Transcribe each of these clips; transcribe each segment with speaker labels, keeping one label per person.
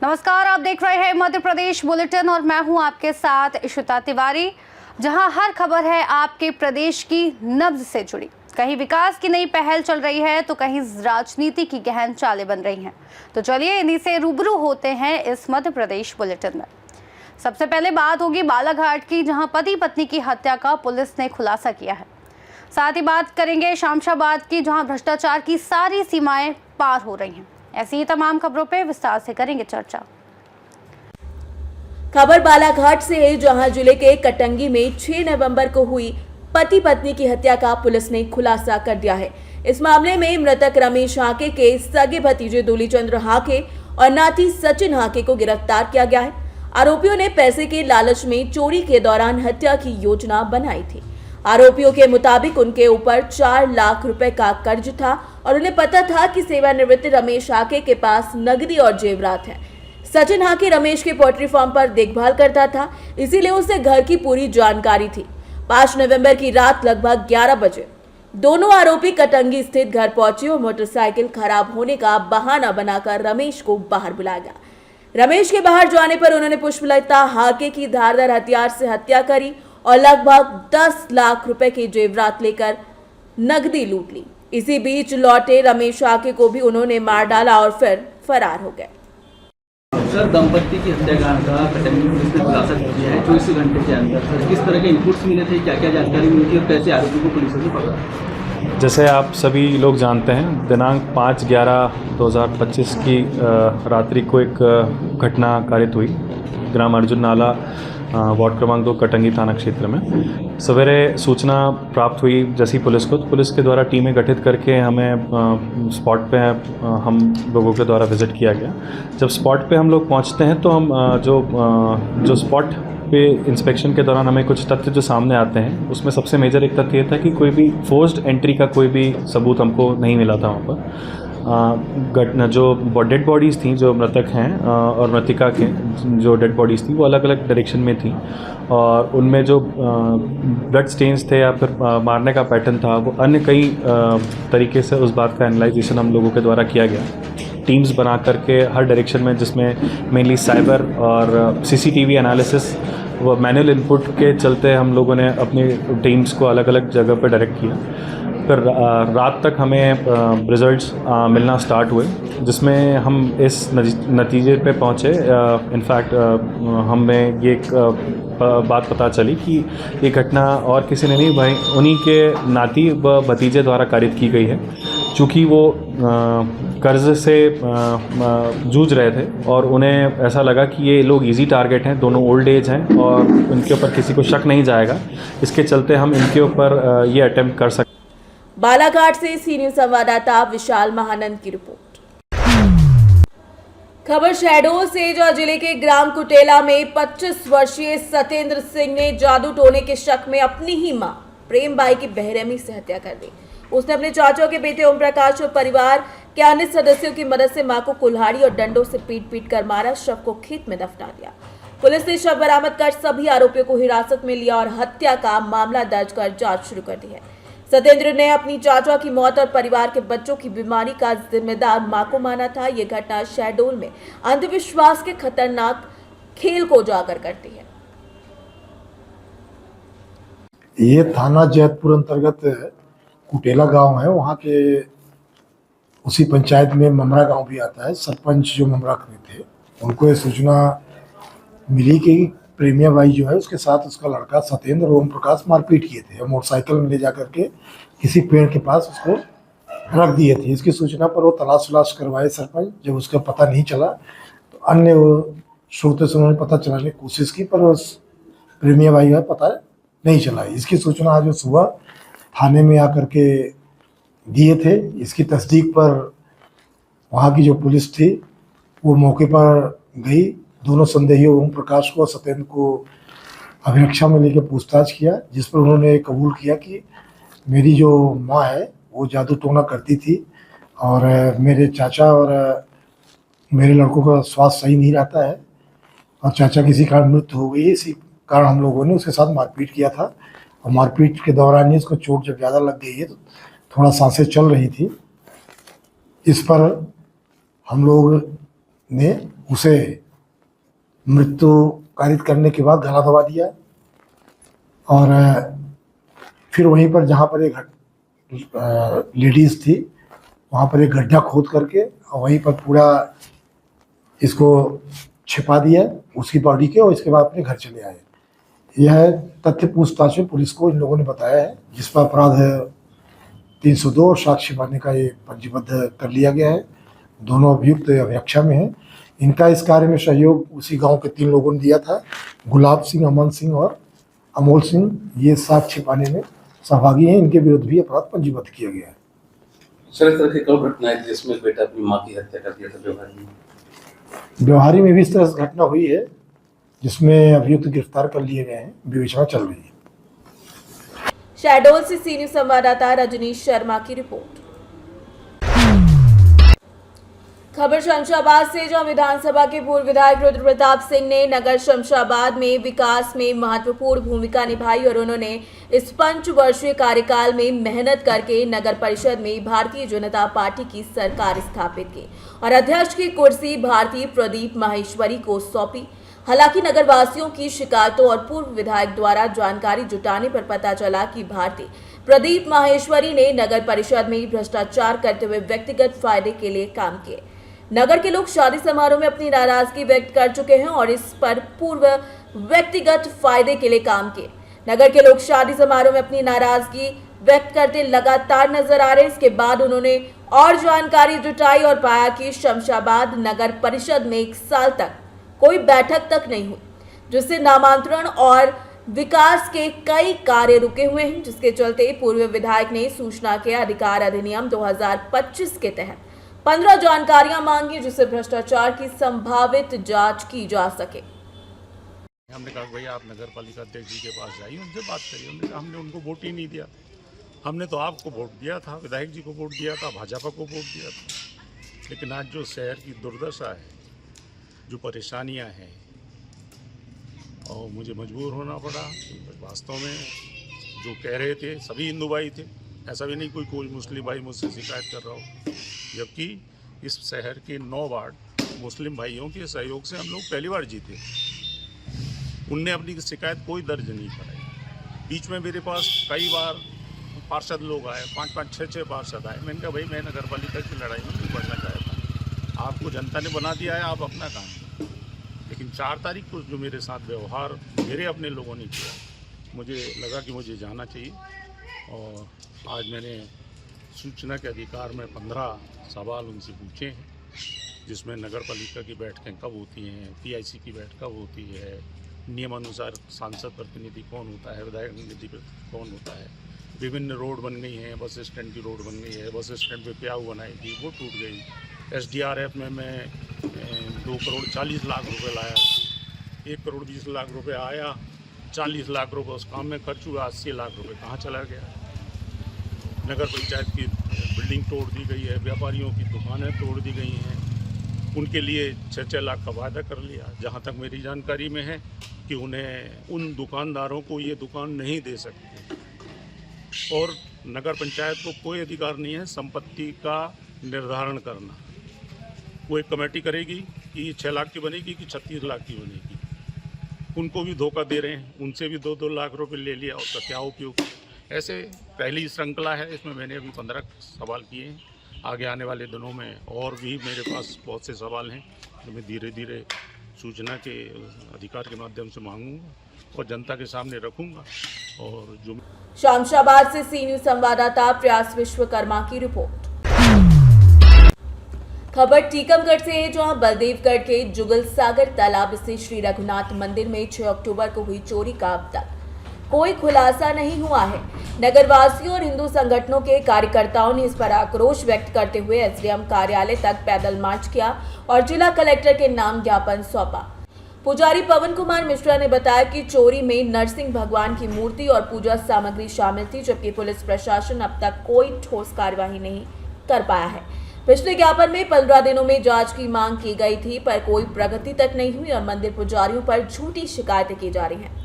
Speaker 1: नमस्कार, आप देख रहे हैं मध्य प्रदेश बुलेटिन और मैं हूं आपके साथ इशिता तिवारी, जहां हर खबर है आपके प्रदेश की नब्ज से जुड़ी। कहीं विकास की नई पहल चल रही है तो कहीं राजनीति की गहन चालें बन रही हैं। तो चलिए इन्हीं से रूबरू होते हैं इस मध्य प्रदेश बुलेटिन में। सबसे पहले बात होगी बालाघाट की, जहां पति पत्नी की हत्या का पुलिस ने खुलासा किया है। साथ ही बात करेंगे शमशाबाद की, जहां भ्रष्टाचार की सारी सीमाएं पार हो रही हैं। ऐसी ही तमाम खबरों पे विस्तार से करेंगे चर्चा।
Speaker 2: खबर बालाघाट से है, जहां जिले के कटंगी में 6 नवंबर को हुई पति पत्नी की हत्या का पुलिस ने खुलासा कर दिया है। इस मामले में मृतक रमेश हाके के सगे भतीजे दूलीचंद्र हाके और नाती सचिन हाके को गिरफ्तार किया गया है। आरोपियों ने पैसे के लालच में चोरी के दौरान हत्या की योजना बनाई थी। आरोपियों के मुताबिक उनके ऊपर 4 लाख रुपए का कर्ज था और उन्हें पता था कि सेवानिवृत्त रमेश हाके के पास नकदी और जेवरात है। सचिन हाके रमेश के पोल्ट्री फार्म पर देखभाल करता था, इसीलिए उसे घर की पूरी जानकारी थी। 5 नवंबर की रात लगभग 11 बजे दोनों आरोपी कटंगी स्थित घर पहुंचे और मोटरसाइकिल खराब होने का बहाना बनाकर रमेश को बाहर बुलाया गया। रमेश के बाहर जाने पर उन्होंने पुष्पलता हाके की धारदार हथियार से हत्या करी और लगभग 10 लाख रुपए के जेवरात लेकर नकदी लूट ली। इसी बीच लौटे रमेश हाके को भी उन्होंने मार डाला और फिर फरार हो गए।
Speaker 3: सर, दंपति की हत्याकांड का कटंगी पुलिस ने खुलासा कर दिया है 24 घंटे के अंदर। सर, किस तरह के इनपुट्स मिले थे, क्या क्या जानकारी मिली थी और कैसे आरोपी को पुलिस ने पकड़ा?
Speaker 4: जैसे आप सभी लोग जानते हैं, दिनांक 5/11/2025 की रात्रि को एक घटना कारित हुई ग्राम अर्जुन नाला वार्ड क्रमांक 2 कटंगी थाना क्षेत्र में। सवेरे सूचना प्राप्त हुई जैसी पुलिस को, तो पुलिस के द्वारा टीमें गठित करके हमें स्पॉट पे हम लोगों के द्वारा विज़िट किया गया। जब स्पॉट पे हम लोग पहुंचते हैं तो हम जो स्पॉट पे इंस्पेक्शन के दौरान हमें कुछ तथ्य जो सामने आते हैं, उसमें सबसे मेजर एक तथ्य ये था कि कोई भी फोर्स्ड एंट्री का कोई भी सबूत हमको नहीं मिला था वहाँ पर। जो डेड बॉडीज़ थी, जो मृतक हैं और मृतिका के जो डेड बॉडीज़ थी, वो अलग अलग डायरेक्शन में थी और उनमें जो ब्लड स्टेन्स थे या फिर मारने का पैटर्न था, वो अन्य कई तरीके से उस बात का एनालाइजेशन हम लोगों के द्वारा किया गया। टीम्स बना करके हर डायरेक्शन में, जिसमें मेनली साइबर और सीसीटीवी एनालिसिस व मैनुअल इनपुट के चलते हम लोगों ने अपनी टीम्स को अलग अलग जगह पर डायरेक्ट किया। फिर रात तक हमें रिजल्ट्स मिलना स्टार्ट हुए, जिसमें हम इस नतीजे पे पहुँचे। इनफैक्ट हमें ये बात पता चली कि ये घटना और किसी ने नहीं, भाई उन्हीं के नाती व भतीजे द्वारा कारित की गई है। चूँकि वो कर्ज से जूझ रहे थे और उन्हें ऐसा लगा कि ये लोग इजी टारगेट हैं, दोनों ओल्ड एज हैं और इनके ऊपर किसी को शक नहीं जाएगा, इसके चलते हम इनके ऊपर ये अटेम्प्ट कर सकते।
Speaker 2: बालाघाट से सी न्यूज संवाददाता विशाल महानंद की रिपोर्ट। खबर शहडोल से, जो जिले के ग्राम कुटेला में 25 वर्षीय सत्येंद्र सिंह ने जादू टोने के शक में अपनी ही मां प्रेमबाई की बेरहमी से हत्या कर दी। उसने अपने चाचा के बेटे ओम प्रकाश और परिवार के अन्य सदस्यों की मदद से मां को कुल्हाड़ी और डंडों से पीट कर मारा, शव को खेत में दफना दिया। पुलिस ने शव बरामद कर सभी आरोपियों को हिरासत में लिया और हत्या का मामला दर्ज कर जांच शुरू कर दी है। सत्येंद्र ने अपनी चाचा की मौत और परिवार के बच्चों की बीमारी का जिम्मेदार मां को माना था। यह घटना शहडोल में अंधविश्वास के खतरनाक खेल को उजागर करती है।
Speaker 5: ये थाना जैतपुर अंतर्गत कुटेला गांव है, वहाँ के उसी पंचायत में ममरा गांव भी आता है। सरपंच जो ममरा के थे, उनको ये सूचना मिली कि प्रेमिया बाई जो है उसके साथ उसका लड़का सत्येंद्र ओम प्रकाश मारपीट किए थे, मोटरसाइकिल में ले जा करके किसी पेड़ के पास उसको रख दिए थे। इसकी सूचना पर वो तलाश करवाए सरपंच। जब उसका पता नहीं चला तो अन्य श्रोते से उन्होंने पता चलाने की कोशिश की, पर उस प्रेमिया बाई का पता नहीं चला। इसकी सूचना आज सुबह थाने में आकर के दिए थे। इसकी तस्दीक पर वहाँ की जो पुलिस थी वो मौके पर गई। दोनों संदेहियों ओम प्रकाश को और सत्येंद्र को अभिरक्षा में लेकर पूछताछ किया, जिस पर उन्होंने कबूल किया कि मेरी जो माँ है वो जादू टोना करती थी और मेरे चाचा और मेरे लड़कों का स्वास्थ्य सही नहीं रहता है और चाचा किसी कारण मृत्यु हो गई है। इसी कारण हम लोगों ने उसके साथ मारपीट किया था और मारपीट के दौरान ही उसको चोट जब ज़्यादा लग गई है तो थोड़ा सांसें चल रही थी। इस पर हम लोग ने उसे मृत्यु कारित करने के बाद गला दबा दिया और फिर वहीं पर जहाँ पर एक लेडीज थी वहाँ पर एक गड्ढा खोद करके और वहीं पर पूरा इसको छिपा दिया उसकी बॉडी के और इसके बाद अपने घर चले आए। यह तथ्य पूछताछ में पुलिस को इन लोगों ने बताया है, जिस पर अपराध है 302 और साक्ष्य छिपाने का ये पंजीबद्ध कर लिया गया है। दोनों अभियुक्त अभिरक्षा में हैं। इनका इस कार्य में सहयोग उसी गांव के 3 लोगों ने दिया था, गुलाब सिंह, अमन सिंह और अमोल सिंह। ये साक्ष्य छिपाने में सहभागी हैं। इनके विरुद्ध भी अपराध पंजीबद्ध किया गया है।
Speaker 6: सर, इस तरह की कई घटनाएं थी जिसमें बेटा अपनी मां की हत्या कर दिया था व्यवहारी में।
Speaker 5: व्यवहारी में भी इस तरह से घटना हुई है जिसमें अभियुक्त गिरफ्तार कर लिए गए हैं, विवेचना चल रही है।
Speaker 2: शहडोल से सी न्यूज संवाददाता रजनीश शर्मा की रिपोर्ट। खबर शमशाबाद से, जहां विधानसभा के पूर्व विधायक रुद्र प्रताप सिंह ने नगर शमशाबाद में विकास में महत्वपूर्ण भूमिका निभाई और उन्होंने इस 5 वर्षीय कार्यकाल में मेहनत करके नगर परिषद में भारतीय जनता पार्टी की सरकार स्थापित की और अध्यक्ष की कुर्सी भारतीय प्रदीप माहेश्वरी को सौंपी। हालांकि नगरवासियों की शिकायतों और पूर्व विधायक द्वारा जानकारी जुटाने पर पता चला कि भारतीय प्रदीप माहेश्वरी ने नगर परिषद में भ्रष्टाचार करते हुए व्यक्तिगत फायदे के लिए काम किए। नगर के लोग शादी समारोह में अपनी नाराजगी व्यक्त कर चुके हैं और इस पर पूर्व व्यक्तिगत फायदे के लिए काम किए। नगर के लोग शादी समारोह में अपनी नाराजगी व्यक्त करते लगातार नजर आ रहे हैं। इसके बाद उन्होंने और जानकारी जुटाई और पाया कि शमशाबाद नगर परिषद में 1 साल तक कोई बैठक तक नहीं हुई, जिससे नामांतरण और विकास के कई कार्य रुके हुए हैं, जिसके चलते पूर्व विधायक ने सूचना के अधिकार अधिनियम 2025 के तहत 15 जानकारियां मांगी, जिससे भ्रष्टाचार की संभावित जांच की जा सके।
Speaker 7: हमने कहा भैया आप नगर पालिका अध्यक्ष जी के पास जाइए, उनसे बात करिए। उन्होंने कहा हमने उनको वोट ही नहीं दिया, हमने तो आपको वोट दिया था, विधायक जी को वोट दिया था, भाजपा को वोट दिया था। लेकिन आज जो शहर की दुर्दशा है, जो परेशानियां हैं, और मुझे मजबूर होना पड़ा। वास्तव में जो कह रहे थे सभी हिंदू भाई थे, ऐसा भी नहीं कोई मुस्लिम भाई मुझसे शिकायत कर रहा हो, जबकि इस शहर के 9 वार्ड मुस्लिम भाइयों के सहयोग से हम लोग पहली बार जीते। उनने अपनी शिकायत कोई दर्ज नहीं कराई। बीच में मेरे पास कई बार पार्षद लोग आए, 5-5, 6-6 पार्षद आए। मैंने कहा भाई मैं नगर पालिका की लड़ाई में नहीं पढ़ना चाहता, आपको जनता ने बना दिया है, आप अपना काम करें। लेकिन 4 तारीख को जो मेरे साथ व्यवहार मेरे अपने लोगों ने किया, मुझे लगा कि मुझे जाना चाहिए। और आज मैंने सूचना के अधिकार में 15 सवाल उनसे पूछे हैं, जिसमें नगर पालिका की बैठकें कब होती हैं, PIC की बैठक कब होती है, नियमानुसार सांसद प्रतिनिधि कौन होता है, विधायक प्रतिनिधि कौन होता है, विभिन्न रोड बन गई हैं, बस स्टैंड की रोड बन गई है, बस स्टैंड पे प्याऊ बनाई थी वो टूट गई। SDRF में मैं 2 करोड़ 40 लाख रुपए लाया, 1 करोड़ 20 लाख रुपए आया, 40 लाख रुपए उस काम में खर्च हुआ, 80 लाख रुपए कहाँ चला गया। नगर पंचायत की बिल्डिंग तोड़ दी गई है, व्यापारियों की दुकानें तोड़ दी गई हैं, उनके लिए 6-6 लाख का वादा कर लिया। जहाँ तक मेरी जानकारी में है कि उन्हें उन दुकानदारों को ये दुकान नहीं दे सकते, और नगर पंचायत को कोई अधिकार नहीं है संपत्ति का निर्धारण करना। वो एक कमेटी करेगी कि ये 6 लाख की बनेगी कि 36 लाख की बनेगी। उनको भी धोखा दे रहे हैं, उनसे भी 2-2 लाख रुपए ले लिया, उसका क्या उपयोग। ऐसे पहली श्रृंखला है, इसमें मैंने अभी 15 सवाल किए हैं। आगे आने वाले दिनों में और भी मेरे पास बहुत से सवाल हैं जो मैं धीरे धीरे सूचना के अधिकार के माध्यम से मांगूंगा और जनता के सामने रखूंगा। और जो
Speaker 2: शमशाबाद से सी न्यूज संवाददाता प्रयास विश्वकर्मा की रिपोर्ट। खबर टीकमगढ़ से है, जहां बलदेवगढ़ के जुगल सागर तालाब से श्री रघुनाथ मंदिर में 6 अक्टूबर को हुई चोरी का अब तक कोई खुलासा नहीं हुआ है। नगरवासियों और हिंदू संगठनों के कार्यकर्ताओं ने इस पर आक्रोश व्यक्त करते हुए SDM कार्यालय तक पैदल मार्च किया और जिला कलेक्टर के नाम ज्ञापन सौंपा। पुजारी पवन कुमार मिश्रा ने बताया कि चोरी में नरसिंह भगवान की मूर्ति और पूजा सामग्री शामिल थी, जबकि पुलिस प्रशासन अब तक कोई ठोस कार्यवाही नहीं कर पाया है। पिछले ज्ञापन में 15 दिनों में जांच की मांग की गई थी, पर कोई प्रगति तक नहीं हुई और मंदिर पुजारियों पर झूठी शिकायतें की जा रही हैं।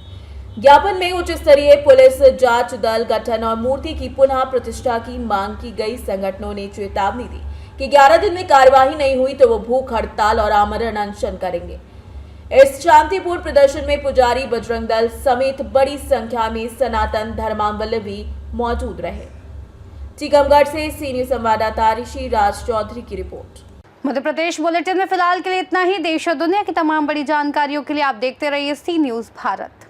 Speaker 2: ज्ञापन में उच्च स्तरीय पुलिस जांच दल गठन और मूर्ति की पुनः प्रतिष्ठा की मांग की गई। संगठनों ने चेतावनी दी कि 11 दिन में कार्यवाही नहीं हुई तो वो भूख हड़ताल और आमरण अनशन करेंगे। इस शांतिपूर्ण प्रदर्शन में पुजारी, बजरंग दल समेत बड़ी संख्या में सनातन धर्मावलंबी मौजूद रहे। टीकमगढ़ से सी न्यूज संवाददाता ऋषि राज चौधरी की रिपोर्ट।
Speaker 1: मध्य प्रदेश बुलेटिन में फिलहाल के लिए इतना ही। देश और दुनिया की तमाम बड़ी जानकारियों के लिए आप देखते रहिए सी न्यूज भारत।